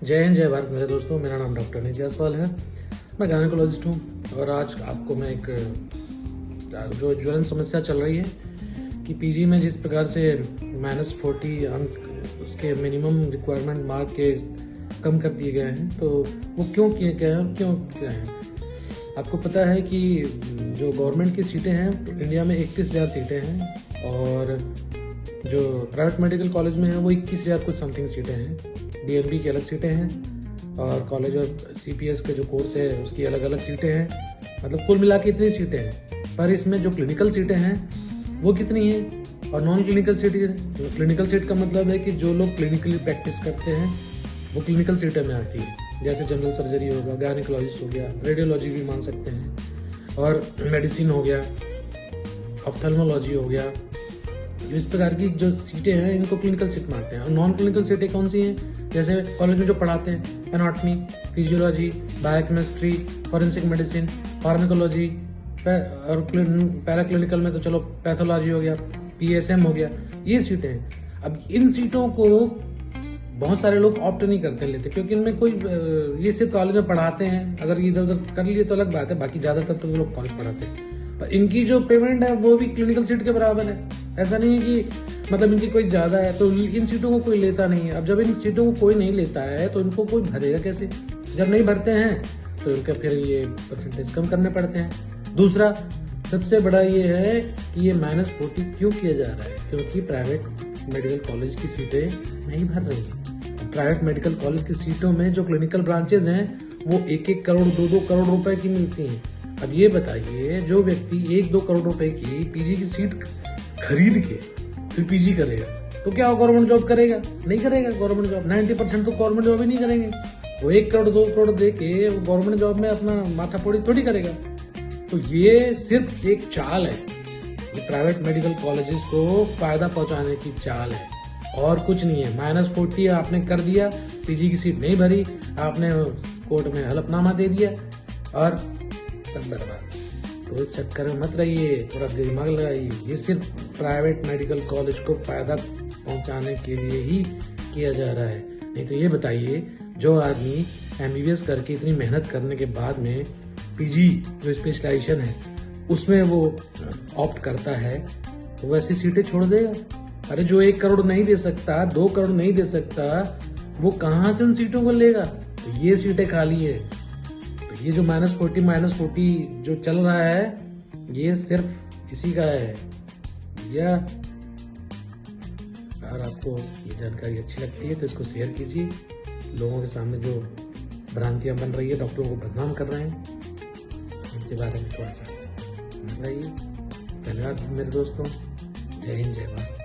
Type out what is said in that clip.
जय हिंद, जय भारत मेरे दोस्तों। मेरा नाम डॉक्टर निधि जायसवाल है। मैं गायनेकोलॉजिस्ट हूँ और आज आपको मैं एक जो ज्वलन समस्या चल रही है कि पीजी में जिस प्रकार से -40 अंक उसके मिनिमम रिक्वायरमेंट मार्क के कम कर दिए गए हैं, तो वो क्यों किए गए हैं, क्यों किया है। आपको पता है कि जो गवर्नमेंट की सीटें हैं इंडिया में 31,000 सीटें हैं और जो प्राइवेट मेडिकल कॉलेज में है वो 21,000 कुछ समथिंग सीटें हैं। डीएमबी की अलग सीटें हैं और कॉलेज ऑफ सीपीएस के जो कोर्स है उसकी अलग अलग सीटें हैं। मतलब कुल मिला के इतनी सीटें हैं, पर इसमें जो क्लिनिकल सीटें हैं वो कितनी हैं और नॉन क्लिनिकल सीटें। क्लिनिकल सीट का मतलब है कि जो लोग क्लिनिकली प्रैक्टिस करते हैं वो क्लिनिकल सीटें में आती है, जैसे जनरल सर्जरी होगा, गायनेकोलॉजिस्ट हो गया, रेडियोलॉजी भी मान सकते हैं, और मेडिसिन हो गया, ऑप्थेल्मोलॉजी हो गया। इस प्रकार की जो सीटें हैं इनको क्लिनिकल सीट मानते हैं। और नॉन क्लिनिकल सीटें कौन सी हैं? जैसे कॉलेज में जो पढ़ाते हैं anatomy, physiology, biochemistry, forensic medicine, pharmacology, और पैरा क्लिनिकल में तो चलो पैथोलॉजी हो गया, पीएसएम हो गया, ये सीटें हैं। अब इन सीटों को बहुत सारे लोग ऑप्ट नहीं करते लेते, क्योंकि इनमें कोई ये सिर्फ कॉलेज में पढ़ाते हैं। अगर इधर उधर कर लिए तो अलग बात है, बाकी ज्यादातर तो लोग कॉलेज पढ़ाते हैं। पर इनकी जो पेमेंट है वो भी क्लिनिकल सीट के बराबर है। ऐसा नहीं है कि मतलब इनकी कोई ज्यादा है तो इन सीटों को कोई लेता नहीं है। अब जब इन सीटों को कोई नहीं लेता है तो इनको कोई भरेगा कैसे? जब नहीं भरते हैं तो इनका फिर ये परसेंटेज कम करने पड़ते हैं। दूसरा सबसे बड़ा ये है कि ये -40 क्यों किया जा रहा है? क्योंकि प्राइवेट मेडिकल कॉलेज की सीटें नहीं भर रही है। प्राइवेट मेडिकल कॉलेज की सीटों में जो क्लिनिकल ब्रांचेज हैं वो 1-1 करोड़ 2-2 करोड़ रुपए की मिलती हैं। अब ये बताइए, जो व्यक्ति 1-2 करोड़ रुपए की पीजी की सीट खरीद के फिर पीजी करेगा तो क्या गवर्नमेंट जॉब करेगा? नहीं करेगा गवर्नमेंट जॉब। 90% तो गवर्नमेंट जॉब ही नहीं करेंगे। वो 1 करोड़ 2 करोड़ दे के गवर्नमेंट जॉब में अपना माथा फोड़ी थोड़ी करेगा। तो ये सिर्फ एक चाल है, ये प्राइवेट मेडिकल कॉलेजेस को फायदा पहुंचाने की चाल है और कुछ नहीं है। -40 आपने कर दिया, पीजी की सीट नहीं भरी, आपने कोर्ट में हलफनामा दे दिया और सब बर्बाद। तो इस चक्कर में मत रहिए, थोड़ा दिमाग लगाइए। ये सिर्फ प्राइवेट मेडिकल कॉलेज को फायदा पहुंचाने के लिए ही किया जा रहा है। नहीं तो ये बताइए, जो आदमी एमबीबीएस करके इतनी मेहनत करने के बाद में पीजी जो स्पेशलाइजेशन है उसमें वो ऑप्ट करता है तो वो ऐसी सीटें छोड़ देगा? अरे जो 1 करोड़ नहीं दे सकता, 2 करोड़ नहीं दे सकता, वो कहां से उन सीटों को लेगा? तो ये सीटें खाली है। तो ये जो -40 जो चल रहा है ये सिर्फ इसी का है। या अगर आपको ये जानकारी अच्छी लगती है तो इसको शेयर कीजिए। लोगों के सामने जो भ्रांतियां बन रही है, डॉक्टरों को बदनाम कर रहे हैं, उनके बारे में थोड़ा सा समझ रहिए। धन्यवाद मेरे दोस्तों। जय हिंद, जय भारत।